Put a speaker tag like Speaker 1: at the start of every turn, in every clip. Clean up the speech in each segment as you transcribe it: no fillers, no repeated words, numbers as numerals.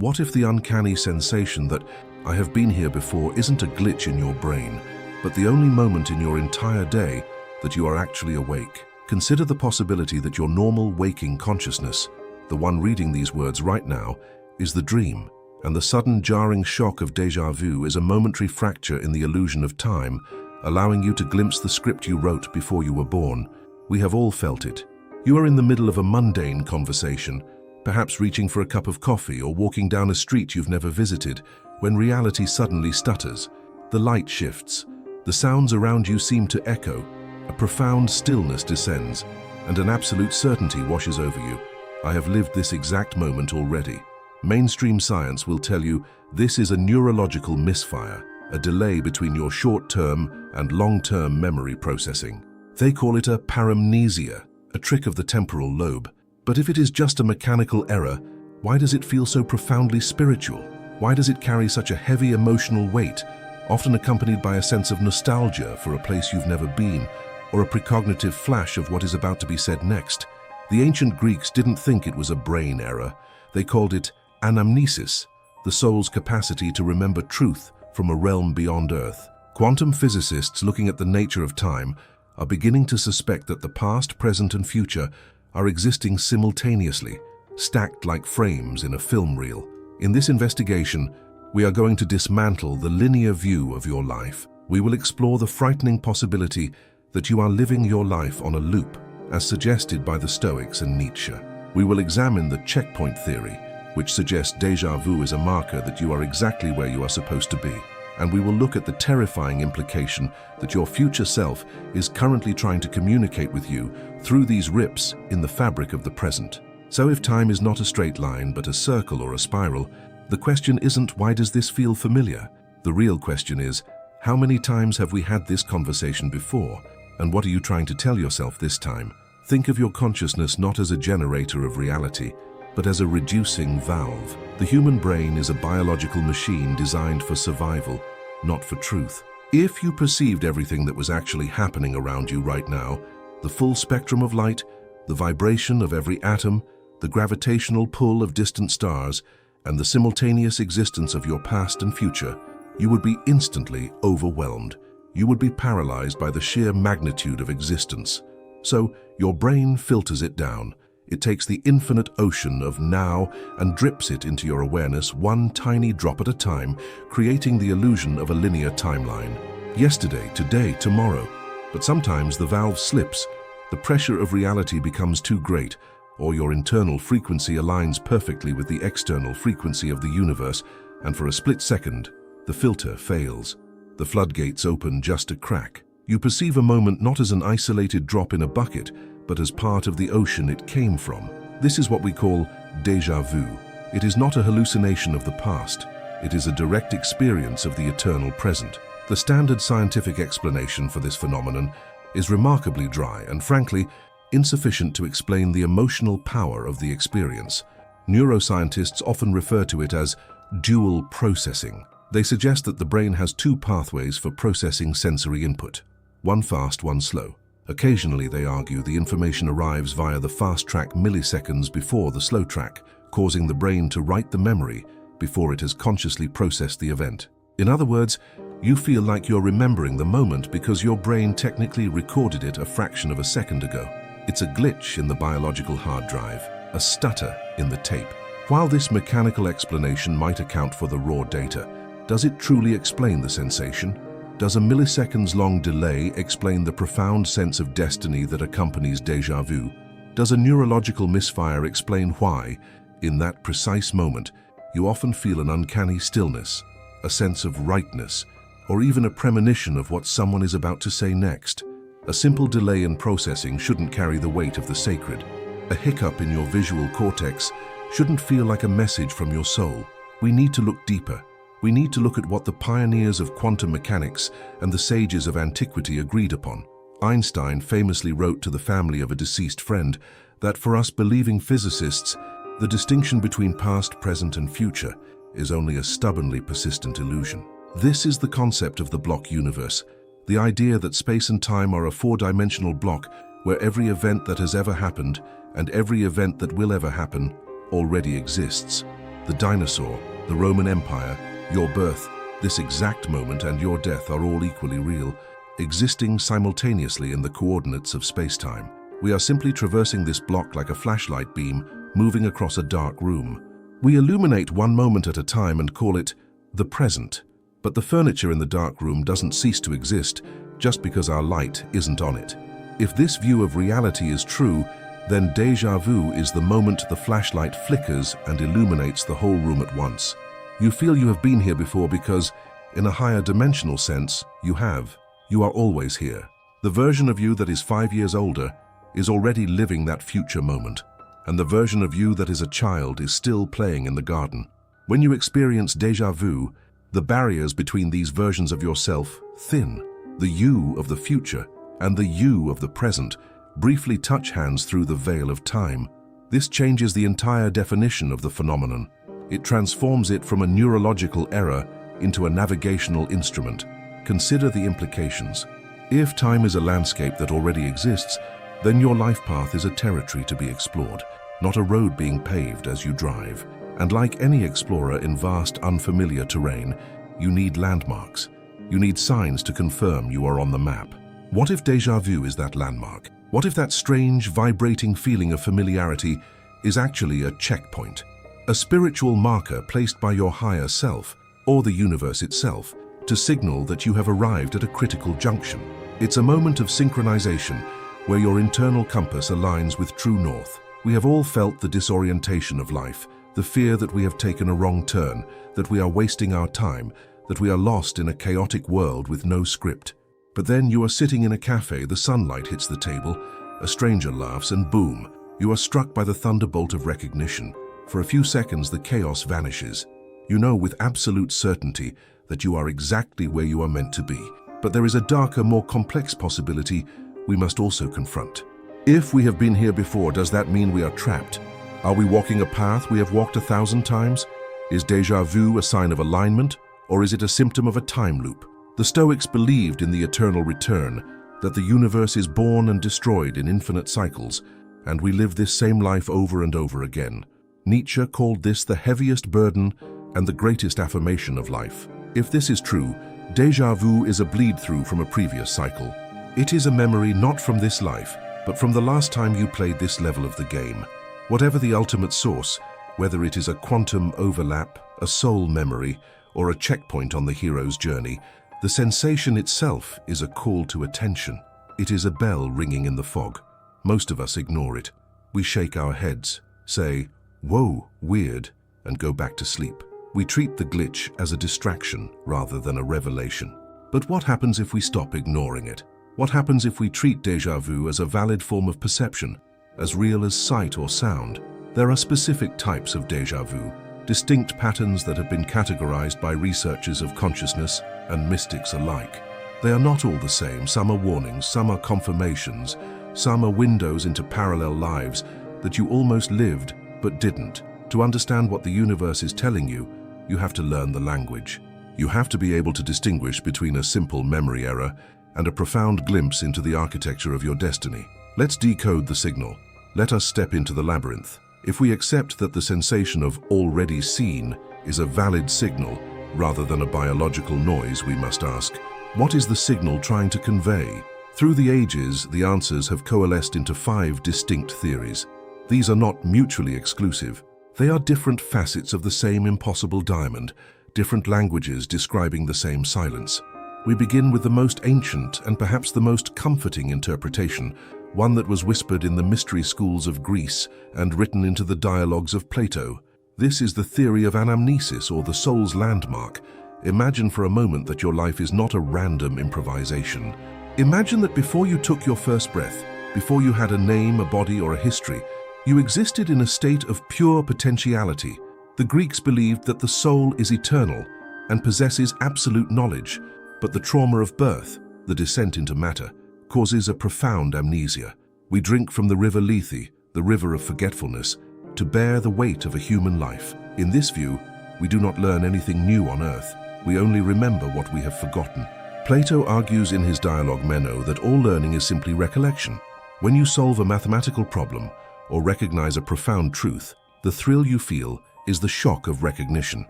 Speaker 1: What if the uncanny sensation that "I have been here before" isn't a glitch in your brain, but the only moment in your entire day that you are actually awake? Consider the possibility that your normal waking consciousness, the one reading these words right now, is the dream, and the sudden jarring shock of déjà vu is a momentary fracture in the illusion of time, allowing you to glimpse the script you wrote before you were born. We have all felt it. You are in the middle of a mundane conversation, perhaps reaching for a cup of coffee or walking down a street you've never visited, when reality suddenly stutters. The light shifts, the sounds around you seem to echo, a profound stillness descends, and an absolute certainty washes over you. I have lived this exact moment already. Mainstream science will tell you this is a neurological misfire, a delay between your short-term and long-term memory processing. They call it a paramnesia, a trick of the temporal lobe. But if it is just a mechanical error, why does it feel so profoundly spiritual? Why does it carry such a heavy emotional weight, often accompanied by a sense of nostalgia for a place you've never been, or a precognitive flash of what is about to be said next? The ancient Greeks didn't think it was a brain error. They called it anamnesis, the soul's capacity to remember truth from a realm beyond Earth. Quantum physicists looking at the nature of time are beginning to suspect that the past, present, and future are existing simultaneously, stacked like frames in a film reel. In this investigation, we are going to dismantle the linear view of your life. We will explore the frightening possibility that you are living your life on a loop, as suggested by the Stoics and Nietzsche. We will examine the checkpoint theory, which suggests déjà vu is a marker that you are exactly where you are supposed to be. And we will look at the terrifying implication that your future self is currently trying to communicate with you through these rips in the fabric of the present. So if time is not a straight line but a circle or a spiral, the question isn't why does this feel familiar? The real question is, how many times have we had this conversation before, and what are you trying to tell yourself this time? Think of your consciousness not as a generator of reality, but as a reducing valve. The human brain is a biological machine designed for survival, not for truth. If you perceived everything that was actually happening around you right now, the full spectrum of light, the vibration of every atom, the gravitational pull of distant stars, and the simultaneous existence of your past and future, you would be instantly overwhelmed. You would be paralyzed by the sheer magnitude of existence. So your brain filters it down. It takes the infinite ocean of now and drips it into your awareness one tiny drop at a time, creating the illusion of a linear timeline. Yesterday, today, tomorrow. But sometimes the valve slips, the pressure of reality becomes too great, or your internal frequency aligns perfectly with the external frequency of the universe, and for a split second, the filter fails. The floodgates open just a crack. You perceive a moment not as an isolated drop in a bucket, but as part of the ocean it came from. This is what we call déjà vu. It is not a hallucination of the past. It is a direct experience of the eternal present. The standard scientific explanation for this phenomenon is remarkably dry and, frankly, insufficient to explain the emotional power of the experience. Neuroscientists often refer to it as dual processing. They suggest that the brain has two pathways for processing sensory input, one fast, one slow. Occasionally, they argue, the information arrives via the fast track milliseconds before the slow track, causing the brain to write the memory before it has consciously processed the event. In other words, you feel like you're remembering the moment because your brain technically recorded it a fraction of a second ago. It's a glitch in the biological hard drive, a stutter in the tape. While this mechanical explanation might account for the raw data, does it truly explain the sensation? Does a milliseconds-long delay explain the profound sense of destiny that accompanies déjà vu? Does a neurological misfire explain why, in that precise moment, you often feel an uncanny stillness, a sense of rightness, or even a premonition of what someone is about to say next? A simple delay in processing shouldn't carry the weight of the sacred. A hiccup in your visual cortex shouldn't feel like a message from your soul. We need to look deeper. We need to look at what the pioneers of quantum mechanics and the sages of antiquity agreed upon. Einstein famously wrote to the family of a deceased friend that for us believing physicists, the distinction between past, present, and future is only a stubbornly persistent illusion. This is the concept of the block universe, the idea that space and time are a four-dimensional block where every event that has ever happened and every event that will ever happen already exists. the dinosaur, the Roman Empire, your birth, this exact moment and your death are all equally real, existing simultaneously in the coordinates of space-time. We are simply traversing this block like a flashlight beam, moving across a dark room. We illuminate one moment at a time and call it the present. But the furniture in the dark room doesn't cease to exist just because our light isn't on it. If this view of reality is true, then déjà vu is the moment the flashlight flickers and illuminates the whole room at once. You feel you have been here before because, in a higher dimensional sense, you have. You are always here. The version of you that is 5 years older is already living that future moment, and the version of you that is a child is still playing in the garden. When you experience déjà vu, the barriers between these versions of yourself thin. The you of the future and the you of the present briefly touch hands through the veil of time. This changes the entire definition of the phenomenon. It transforms it from a neurological error into a navigational instrument. Consider the implications. If time is a landscape that already exists, then your life path is a territory to be explored, not a road being paved as you drive. And like any explorer in vast, unfamiliar terrain, you need landmarks. You need signs to confirm you are on the map. What if déjà vu is that landmark? What if that strange, vibrating feeling of familiarity is actually a checkpoint? A spiritual marker placed by your higher self, or the universe itself, to signal that you have arrived at a critical junction. It's a moment of synchronization where your internal compass aligns with true north. We have all felt the disorientation of life, the fear that we have taken a wrong turn, that we are wasting our time, that we are lost in a chaotic world with no script. But then you are sitting in a cafe, the sunlight hits the table, a stranger laughs, and boom, you are struck by the thunderbolt of recognition. For a few seconds, the chaos vanishes. You know with absolute certainty that you are exactly where you are meant to be. But there is a darker, more complex possibility we must also confront. If we have been here before, does that mean we are trapped? Are we walking a path we have walked 1,000 times? Is déjà vu a sign of alignment, or is it a symptom of a time loop? The Stoics believed in the eternal return, that the universe is born and destroyed in infinite cycles, and we live this same life over and over again. Nietzsche called this the heaviest burden and the greatest affirmation of life. If this is true, déjà vu is a bleed-through from a previous cycle. It is a memory not from this life, but from the last time you played this level of the game. Whatever the ultimate source, whether it is a quantum overlap, a soul memory, or a checkpoint on the hero's journey, the sensation itself is a call to attention. It is a bell ringing in the fog. Most of us ignore it. We shake our heads, say, "Whoa, weird," and go back to sleep. We treat the glitch as a distraction rather than a revelation. But what happens if we stop ignoring it? What happens if we treat déjà vu as a valid form of perception, as real as sight or sound? There are specific types of déjà vu, distinct patterns that have been categorized by researchers of consciousness and mystics alike. They are not all the same. Some are warnings, some are confirmations, some are windows into parallel lives that you almost lived but didn't. To understand what the universe is telling you, you have to learn the language. You have to be able to distinguish between a simple memory error and a profound glimpse into the architecture of your destiny. Let's decode the signal. Let us step into the labyrinth. If we accept that the sensation of already seen is a valid signal rather than a biological noise, we must ask, what is the signal trying to convey? Through the ages, the answers have coalesced into 5 distinct theories. These are not mutually exclusive. They are different facets of the same impossible diamond, different languages describing the same silence. We begin with the most ancient and perhaps the most comforting interpretation, one that was whispered in the mystery schools of Greece and written into the dialogues of Plato. This is the theory of anamnesis, or the soul's landmark. Imagine for a moment that your life is not a random improvisation. Imagine that before you took your first breath, before you had a name, a body, or a history, you existed in a state of pure potentiality. The Greeks believed that the soul is eternal and possesses absolute knowledge, but the trauma of birth, the descent into matter, causes a profound amnesia. We drink from the river Lethe, the river of forgetfulness, to bear the weight of a human life. In this view, we do not learn anything new on earth. We only remember what we have forgotten. Plato argues in his dialogue Meno that all learning is simply recollection. When you solve a mathematical problem or recognize a profound truth, the thrill you feel is the shock of recognition.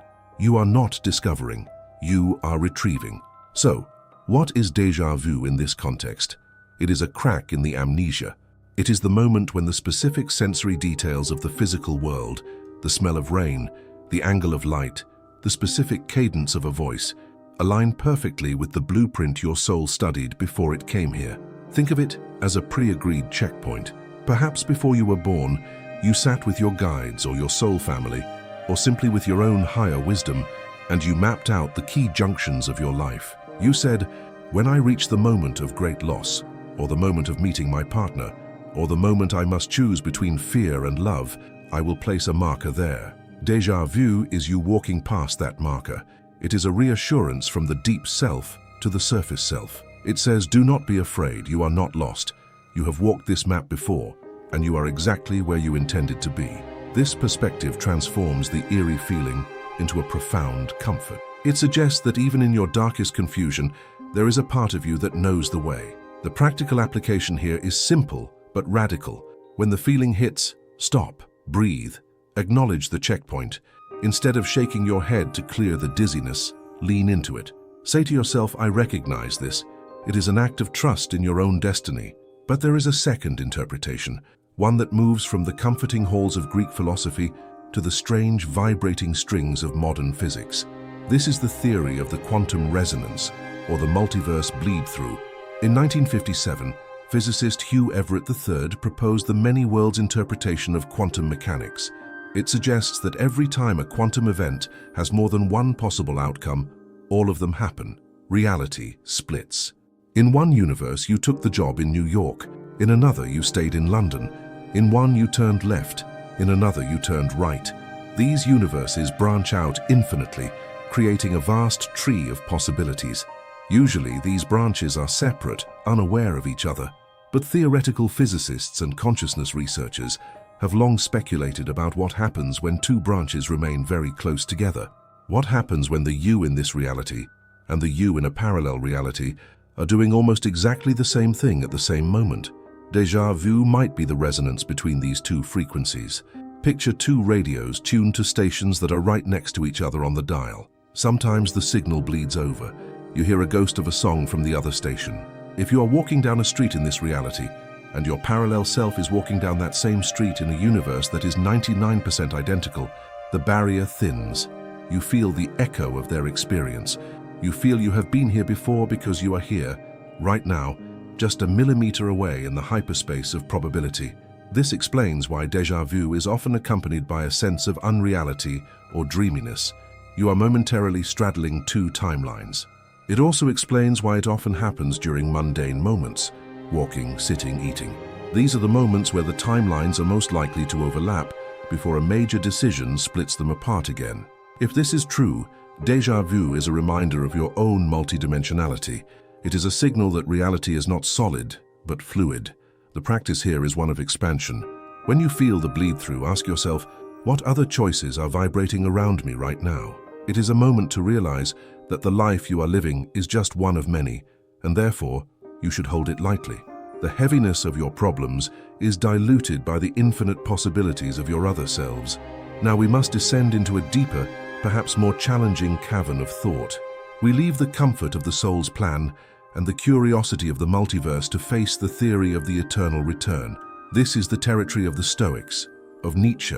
Speaker 1: You are not discovering, you are retrieving. So, what is déjà vu in this context? It is a crack in the amnesia. It is the moment when the specific sensory details of the physical world, the smell of rain, the angle of light, the specific cadence of a voice, align perfectly with the blueprint your soul studied before it came here. Think of it as a pre-agreed checkpoint. Perhaps before you were born, you sat with your guides or your soul family, or simply with your own higher wisdom, and you mapped out the key junctions of your life. You said, when I reach the moment of great loss, or the moment of meeting my partner, or the moment I must choose between fear and love, I will place a marker there. Déjà vu is you walking past that marker. It is a reassurance from the deep self to the surface self. It says, do not be afraid, you are not lost. You have walked this map before, and you are exactly where you intended to be. This perspective transforms the eerie feeling into a profound comfort. It suggests that even in your darkest confusion, there is a part of you that knows the way. The practical application here is simple but radical. When the feeling hits, stop, breathe, acknowledge the checkpoint. Instead of shaking your head to clear the dizziness, lean into it. Say to yourself, I recognize this. It is an act of trust in your own destiny. But there is a second interpretation, one that moves from the comforting halls of Greek philosophy to the strange, vibrating strings of modern physics. This is the theory of the quantum resonance, or the multiverse bleed-through. In 1957, physicist Hugh Everett III proposed the many worlds interpretation of quantum mechanics. It suggests that every time a quantum event has more than one possible outcome, all of them happen. Reality splits. In one universe, you took the job in New York. In another, you stayed in London. In one, you turned left. In another, you turned right. These universes branch out infinitely, creating a vast tree of possibilities. Usually, these branches are separate, unaware of each other. But theoretical physicists and consciousness researchers have long speculated about what happens when two branches remain very close together. What happens when the you in this reality and the you in a parallel reality are doing almost exactly the same thing at the same moment? Déjà vu might be the resonance between these two frequencies. Picture two radios tuned to stations that are right next to each other on the dial. Sometimes the signal bleeds over. You hear a ghost of a song from the other station. If you are walking down a street in this reality, and your parallel self is walking down that same street in a universe that is 99% identical, the barrier thins. You feel the echo of their experience. You feel you have been here before because you are here, right now, just a millimeter away in the hyperspace of probability. This explains why déjà vu is often accompanied by a sense of unreality or dreaminess. You are momentarily straddling two timelines. It also explains why it often happens during mundane moments, walking, sitting, eating. These are the moments where the timelines are most likely to overlap before a major decision splits them apart again. If this is true, déjà vu is a reminder of your own multidimensionality. It is a signal that reality is not solid, but fluid. The practice here is one of expansion. When you feel the bleed-through, ask yourself, what other choices are vibrating around me right now? It is a moment to realize that the life you are living is just one of many, and therefore, you should hold it lightly. The heaviness of your problems is diluted by the infinite possibilities of your other selves. Now we must descend into a deeper, perhaps more challenging cavern of thought. We leave the comfort of the soul's plan and the curiosity of the multiverse to face the theory of the eternal return. This is the territory of the Stoics, of Nietzsche,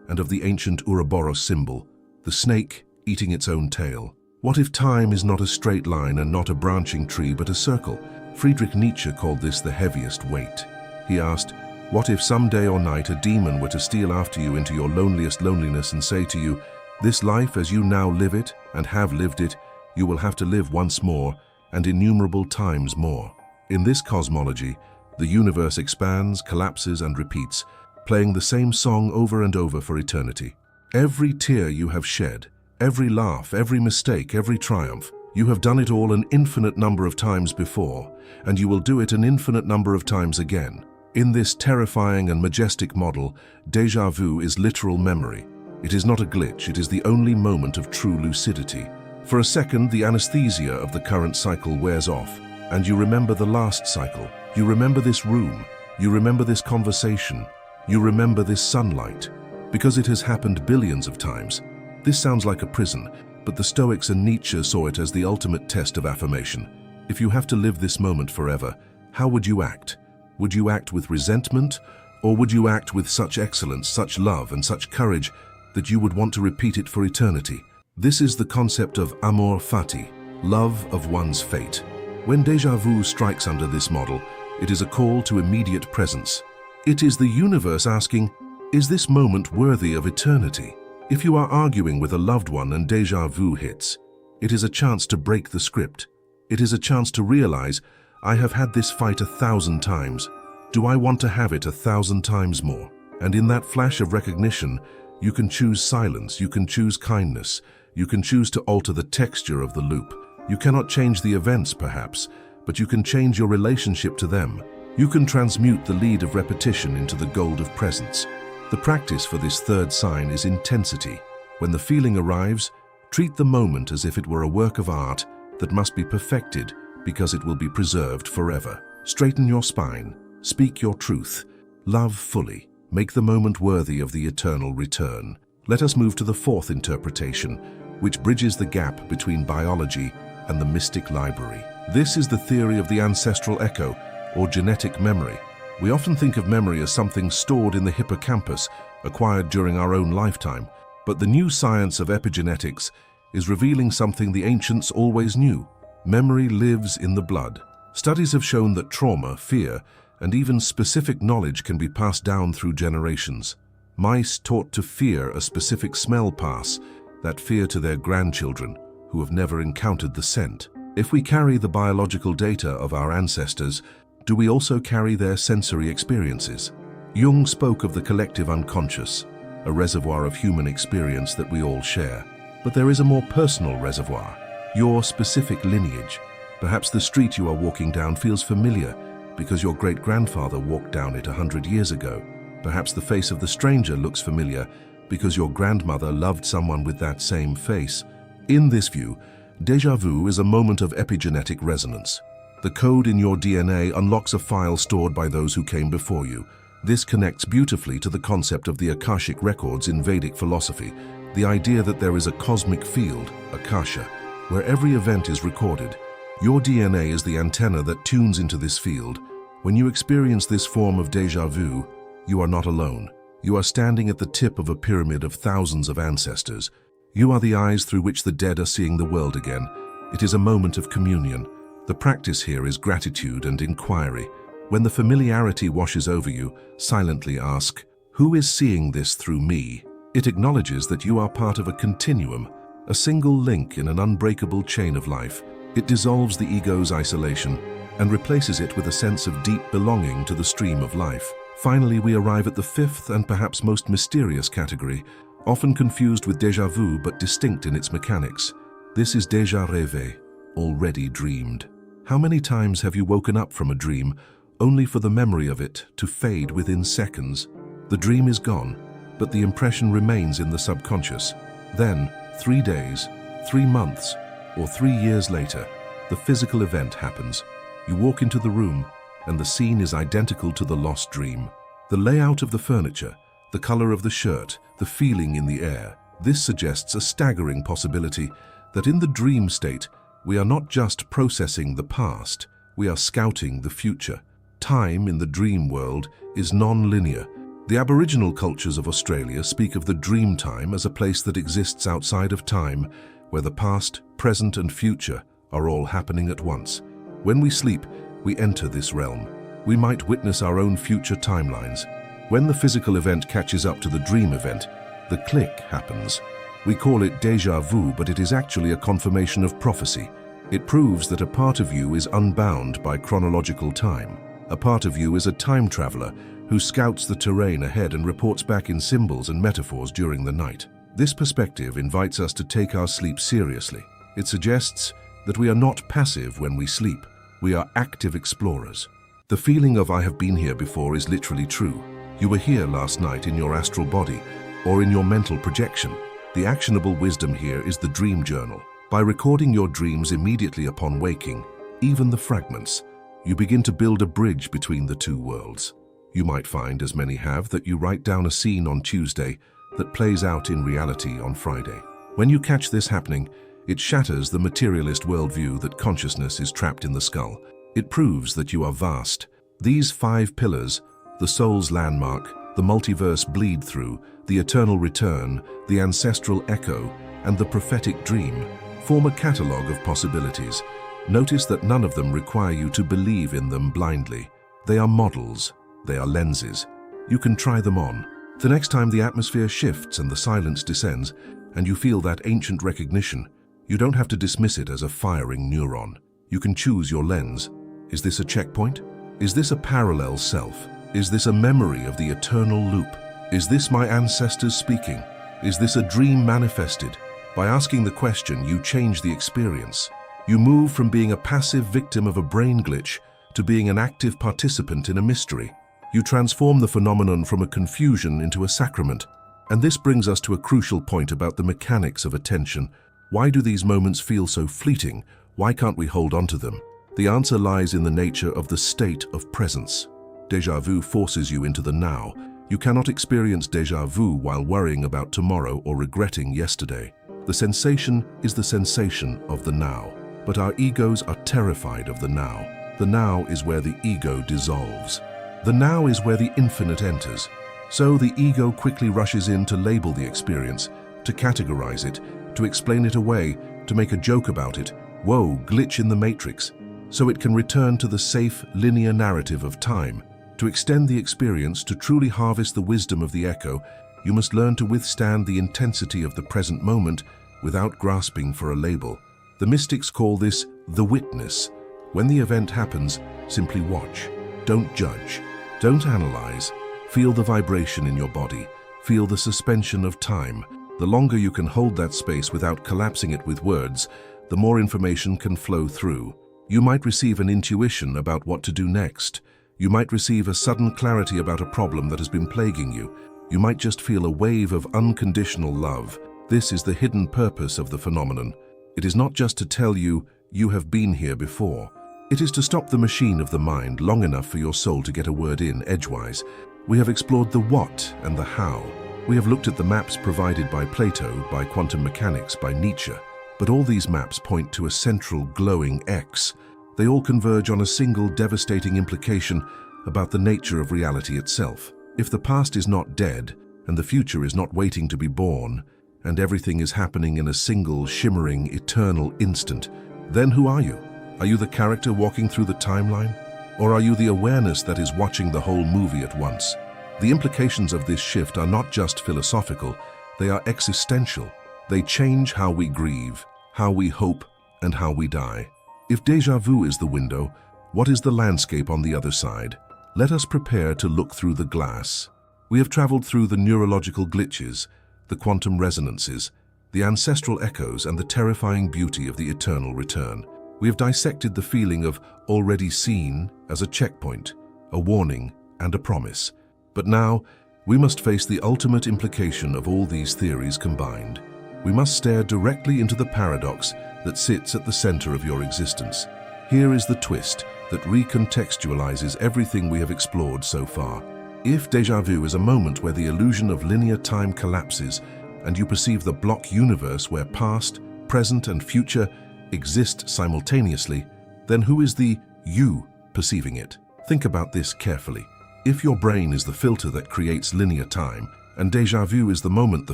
Speaker 1: and of the ancient Ouroboros symbol, the snake eating its own tail. What if time is not a straight line and not a branching tree but a circle? Friedrich Nietzsche called this the heaviest weight. He asked, what if some day or night a demon were to steal after you into your loneliest loneliness and say to you, this life as you now live it and have lived it, you will have to live once more and innumerable times more. In this cosmology, the universe expands, collapses, and repeats, playing the same song over and over for eternity. Every tear you have shed, every laugh, every mistake, every triumph, you have done it all an infinite number of times before, and you will do it an infinite number of times again. In this terrifying and majestic model, déjà vu is literal memory. It is not a glitch, it is the only moment of true lucidity. For a second, the anesthesia of the current cycle wears off, and you remember the last cycle. You remember this room. You remember this conversation. You remember this sunlight. because it has happened billions of times. This sounds like a prison, but the Stoics and Nietzsche saw it as the ultimate test of affirmation. If you have to live this moment forever, how would you act? Would you act with resentment, or would you act with such excellence, such love, and such courage that you would want to repeat it for eternity? This is the concept of amor fati, love of one's fate. When déjà vu strikes under this model, it is a call to immediate presence. It is the universe asking, is this moment worthy of eternity? If you are arguing with a loved one and déjà vu hits, it is a chance to break the script. It is a chance to realize, I have had this fight 1,000 times. Do I want to have it 1,000 times more? And in that flash of recognition, you can choose silence, you can choose kindness, you can choose to alter the texture of the loop. You cannot change the events, perhaps, but you can change your relationship to them. You can transmute the lead of repetition into the gold of presence. The practice for this third sign is intensity. When the feeling arrives, treat the moment as if it were a work of art that must be perfected because it will be preserved forever. Straighten your spine, speak your truth, love fully, make the moment worthy of the eternal return. Let us move to the fourth interpretation, which bridges the gap between biology and the mystic library. This is the theory of the ancestral echo, or genetic memory. We often think of memory as something stored in the hippocampus, acquired during our own lifetime, but the new science of epigenetics is revealing something the ancients always knew. Memory lives in the blood. Studies have shown that trauma, fear, and even specific knowledge can be passed down through generations. Mice taught to fear a specific smell pass that fear to their grandchildren, who have never encountered the scent. If we carry the biological data of our ancestors, do we also carry their sensory experiences? Jung spoke of the collective unconscious, a reservoir of human experience that we all share. But there is a more personal reservoir, your specific lineage. Perhaps the street you are walking down feels familiar because your great-grandfather walked down it 100 years ago. Perhaps the face of the stranger looks familiar because your grandmother loved someone with that same face. In this view, déjà vu is a moment of epigenetic resonance. The code in your DNA unlocks a file stored by those who came before you. This connects beautifully to the concept of the Akashic records in Vedic philosophy, the idea that there is a cosmic field, Akasha, where every event is recorded. Your DNA is the antenna that tunes into this field. When you experience this form of déjà vu, you are not alone. You are standing at the tip of a pyramid of thousands of ancestors. You are the eyes through which the dead are seeing the world again. It is a moment of communion. The practice here is gratitude and inquiry. When the familiarity washes over you, silently ask, who is seeing this through me? It acknowledges that you are part of a continuum, a single link in an unbreakable chain of life. It dissolves the ego's isolation and replaces it with a sense of deep belonging to the stream of life. Finally, we arrive at the fifth and perhaps most mysterious category, often confused with déjà vu but distinct in its mechanics. This is déjà rêvé, already dreamed. How many times have you woken up from a dream only for the memory of it to fade within seconds? The dream is gone, but the impression remains in the subconscious. Then, 3 days, 3 months, or 3 years later, the physical event happens. You walk into the room, and the scene is identical to the lost dream. The layout of the furniture, the color of the shirt, the feeling in the air. This suggests a staggering possibility that in the dream state, we are not just processing the past, we are scouting the future. Time in the dream world is non-linear. The Aboriginal cultures of Australia speak of the dream time as a place that exists outside of time, where the past, present, and future are all happening at once. When we sleep, we enter this realm. We might witness our own future timelines. When the physical event catches up to the dream event, the click happens. We call it déjà vu, but it is actually a confirmation of prophecy. It proves that a part of you is unbound by chronological time. A part of you is a time traveler who scouts the terrain ahead and reports back in symbols and metaphors during the night. This perspective invites us to take our sleep seriously. It suggests that we are not passive when we sleep. We are active explorers. The feeling of "I have been here before" is literally true. You were here last night in your astral body or in your mental projection. The actionable wisdom here is the dream journal. By recording your dreams immediately upon waking, even the fragments, you begin to build a bridge between the two worlds. You might find, as many have, that you write down a scene on Tuesday, that plays out in reality on Friday. When you catch this happening, it shatters the materialist worldview that consciousness is trapped in the skull. It proves that you are vast. These 5 pillars, the soul's landmark, the multiverse bleed-through, the eternal return, the ancestral echo, and the prophetic dream, form a catalogue of possibilities. Notice that none of them require you to believe in them blindly. They are models, they are lenses. You can try them on. The next time the atmosphere shifts and the silence descends, and you feel that ancient recognition, you don't have to dismiss it as a firing neuron. You can choose your lens. Is this a checkpoint? Is this a parallel self? Is this a memory of the eternal loop? Is this my ancestors speaking? Is this a dream manifested? By asking the question, you change the experience. You move from being a passive victim of a brain glitch to being an active participant in a mystery. You transform the phenomenon from a confusion into a sacrament. And this brings us to a crucial point about the mechanics of attention. Why do these moments feel so fleeting? Why can't we hold on to them? The answer lies in the nature of the state of presence. Déjà vu forces you into the now. You cannot experience déjà vu while worrying about tomorrow or regretting yesterday. The sensation is the sensation of the now. But our egos are terrified of the now. The now is where the ego dissolves. The now is where the infinite enters. So the ego quickly rushes in to label the experience, to categorize it, to explain it away, to make a joke about it. Whoa, glitch in the matrix. So it can return to the safe, linear narrative of time. To extend the experience, to truly harvest the wisdom of the echo, you must learn to withstand the intensity of the present moment without grasping for a label. The mystics call this the witness. When the event happens, simply watch. Don't judge. Don't analyze. Feel the vibration in your body. Feel the suspension of time. The longer you can hold that space without collapsing it with words, the more information can flow through. You might receive an intuition about what to do next. You might receive a sudden clarity about a problem that has been plaguing you. You might just feel a wave of unconditional love. This is the hidden purpose of the phenomenon. It is not just to tell you, you have been here before. It is to stop the machine of the mind long enough for your soul to get a word in edgewise. We have explored the what and the how. We have looked at the maps provided by Plato, by quantum mechanics, by Nietzsche. But all these maps point to a central glowing X. They all converge on a single devastating implication about the nature of reality itself. If the past is not dead, and the future is not waiting to be born, and everything is happening in a single, shimmering, eternal instant, then who are you? Are you the character walking through the timeline? Or are you the awareness that is watching the whole movie at once? The implications of this shift are not just philosophical, they are existential. They change how we grieve, how we hope, and how we die. If déjà vu is the window, what is the landscape on the other side? Let us prepare to look through the glass. We have traveled through the neurological glitches, the quantum resonances, the ancestral echoes, and the terrifying beauty of the eternal return. We have dissected the feeling of already seen as a checkpoint, a warning, and a promise. But now, we must face the ultimate implication of all these theories combined. We must stare directly into the paradox that sits at the center of your existence. Here is the twist that recontextualizes everything we have explored so far. If déjà vu is a moment where the illusion of linear time collapses and you perceive the block universe where past, present, and future exist simultaneously, then who is the you perceiving it? Think about this carefully. If your brain is the filter that creates linear time, and déjà vu is the moment the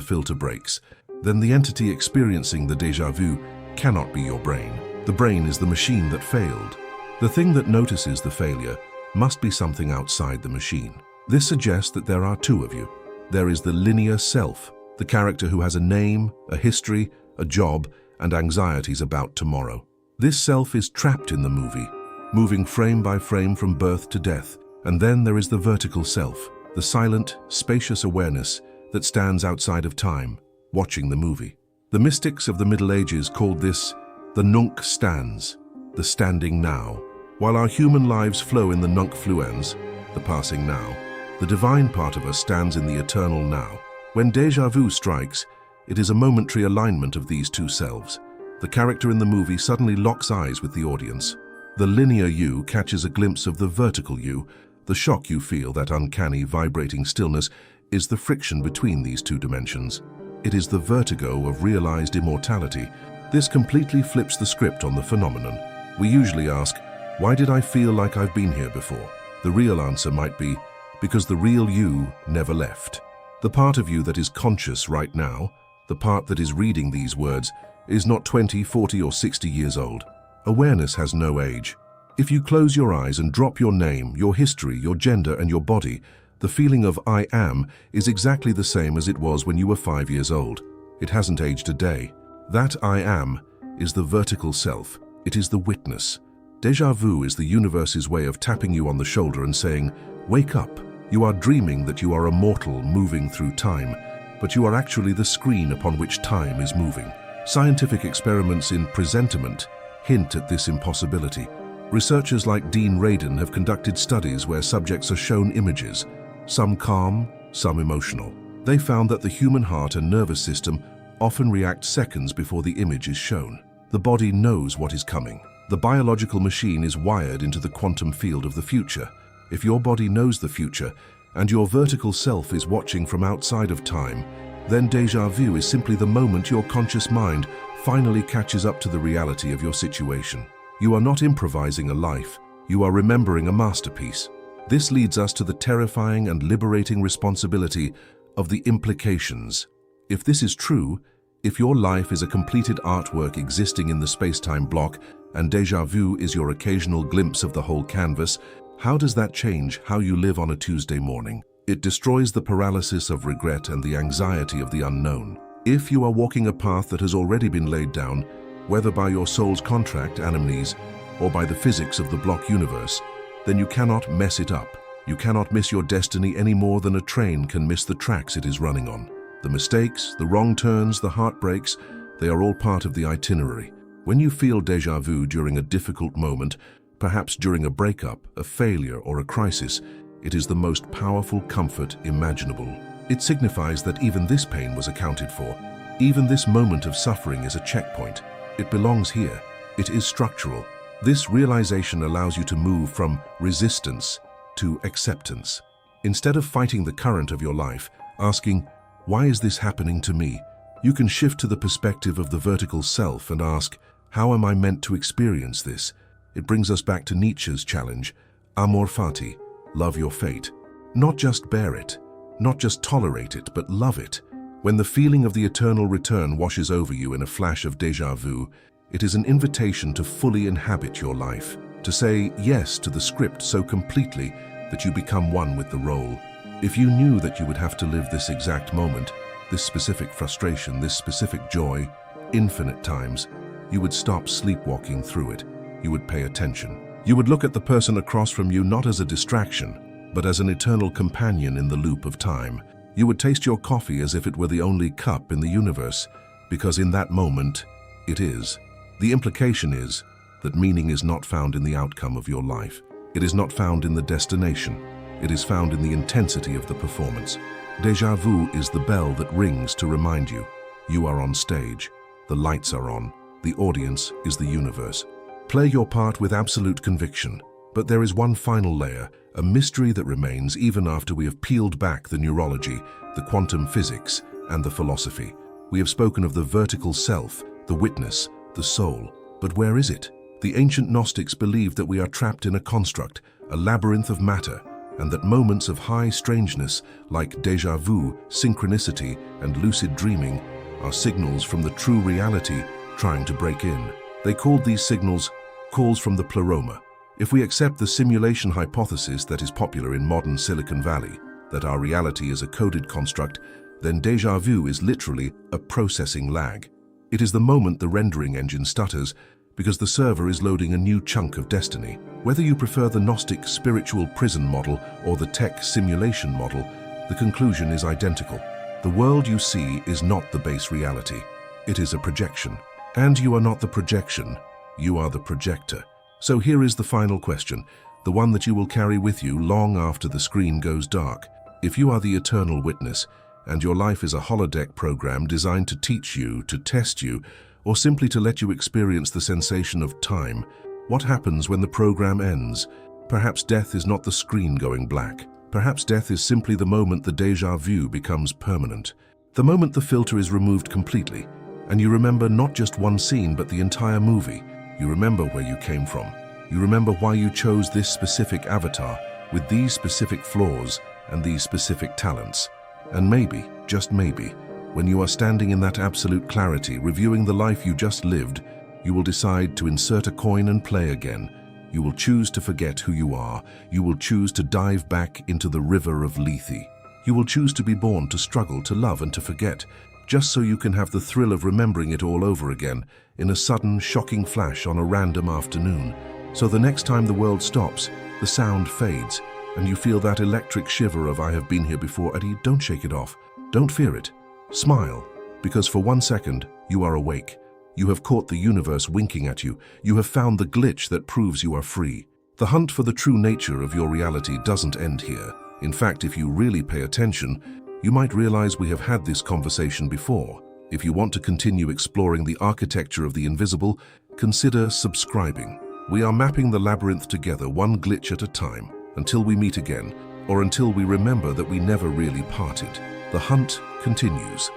Speaker 1: filter breaks, then the entity experiencing the déjà vu cannot be your brain. The brain is the machine that failed. The thing that notices the failure must be something outside the machine. This suggests that there are two of you. There is the linear self, the character who has a name, a history, a job, and anxieties about tomorrow. This self is trapped in the movie, moving frame by frame from birth to death. And then there is the vertical self, the silent, spacious awareness that stands outside of time, watching the movie. The mystics of the Middle Ages called this the Nunc Stans, the standing now. While our human lives flow in the Nunc Fluens, the passing now, the divine part of us stands in the eternal now. When déjà vu strikes, it is a momentary alignment of these two selves. The character in the movie suddenly locks eyes with the audience. The linear you catches a glimpse of the vertical you. The shock you feel, that uncanny, vibrating stillness, is the friction between these two dimensions. It is the vertigo of realized immortality. This completely flips the script on the phenomenon. We usually ask, why did I feel like I've been here before? The real answer might be, because the real you never left. The part of you that is conscious right now, the part that is reading these words, is not 20, 40, or 60 years old. Awareness has no age. If you close your eyes and drop your name, your history, your gender, and your body, the feeling of I am is exactly the same as it was when you were 5 years old. It hasn't aged a day. That I am is the vertical self. It is the witness. Déjà vu is the universe's way of tapping you on the shoulder and saying, wake up. You are dreaming that you are a mortal moving through time, but you are actually the screen upon which time is moving. Scientific experiments in presentiment hint at this impossibility. Researchers like Dean Radin have conducted studies where subjects are shown images, some calm, some emotional. They found that the human heart and nervous system often react seconds before the image is shown. The body knows what is coming. The biological machine is wired into the quantum field of the future. If your body knows the future, and your vertical self is watching from outside of time, then déjà vu is simply the moment your conscious mind finally catches up to the reality of your situation. You are not improvising a life, you are remembering a masterpiece. This leads us to the terrifying and liberating responsibility of the implications. If this is true, if your life is a completed artwork existing in the space-time block and déjà vu is your occasional glimpse of the whole canvas, how does that change how you live on a Tuesday morning? It destroys the paralysis of regret and the anxiety of the unknown. If you are walking a path that has already been laid down, whether by your soul's contract, anamnesis, or by the physics of the block universe, then you cannot mess it up. You cannot miss your destiny any more than a train can miss the tracks it is running on. The mistakes, the wrong turns, the heartbreaks, they are all part of the itinerary. When you feel déjà vu during a difficult moment, perhaps during a breakup, a failure, or a crisis, it is the most powerful comfort imaginable. It signifies that even this pain was accounted for. Even this moment of suffering is a checkpoint. It belongs here. It is structural. This realization allows you to move from resistance to acceptance. Instead of fighting the current of your life, asking, why is this happening to me? You can shift to the perspective of the vertical self and ask, how am I meant to experience this? It brings us back to Nietzsche's challenge, amor fati, love your fate. Not just bear it, not just tolerate it, but love it. When the feeling of the eternal return washes over you in a flash of déjà vu, it is an invitation to fully inhabit your life, to say yes to the script so completely that you become one with the role. If you knew that you would have to live this exact moment, this specific frustration, this specific joy, infinite times, you would stop sleepwalking through it. You would pay attention. You would look at the person across from you not as a distraction, but as an eternal companion in the loop of time. You would taste your coffee as if it were the only cup in the universe, because in that moment, it is. The implication is that meaning is not found in the outcome of your life. It is not found in the destination. It is found in the intensity of the performance. Déjà vu is the bell that rings to remind you. You are on stage. The lights are on. The audience is the universe. Play your part with absolute conviction. But there is one final layer, a mystery that remains even after we have peeled back the neurology, the quantum physics, and the philosophy. We have spoken of the vertical self, the witness, the soul. But where is it? The ancient Gnostics believed that we are trapped in a construct, a labyrinth of matter, and that moments of high strangeness, like déjà vu, synchronicity, and lucid dreaming, are signals from the true reality trying to break in. They called these signals calls from the pleroma. If we accept the simulation hypothesis that is popular in modern Silicon Valley, that our reality is a coded construct, then déjà vu is literally a processing lag. It is the moment the rendering engine stutters because the server is loading a new chunk of destiny. Whether you prefer the Gnostic spiritual prison model or the tech simulation model, the conclusion is identical. The world you see is not the base reality. It is a projection. And you are not the projection, you are the projector. So here is the final question, the one that you will carry with you long after the screen goes dark. If you are the eternal witness, and your life is a holodeck program designed to teach you, to test you, or simply to let you experience the sensation of time, what happens when the program ends? Perhaps death is not the screen going black. Perhaps death is simply the moment the déjà vu becomes permanent. The moment the filter is removed completely, and you remember not just one scene but the entire movie. You remember where you came from. You remember why you chose this specific avatar, with these specific flaws and these specific talents. And maybe, just maybe, when you are standing in that absolute clarity, reviewing the life you just lived, you will decide to insert a coin and play again. You will choose to forget who you are. You will choose to dive back into the river of Lethe. You will choose to be born, to struggle, to love and to forget, just so you can have the thrill of remembering it all over again, in a sudden, shocking flash on a random afternoon. So the next time the world stops, the sound fades, and you feel that electric shiver of "I have been here before." Eddie, don't shake it off. Don't fear it. Smile, because for 1 second, you are awake. You have caught the universe winking at you. You have found the glitch that proves you are free. The hunt for the true nature of your reality doesn't end here. In fact, if you really pay attention, you might realize we have had this conversation before. If you want to continue exploring the architecture of the invisible, consider subscribing. We are mapping the labyrinth together, one glitch at a time, until we meet again, or until we remember that we never really parted. The hunt continues.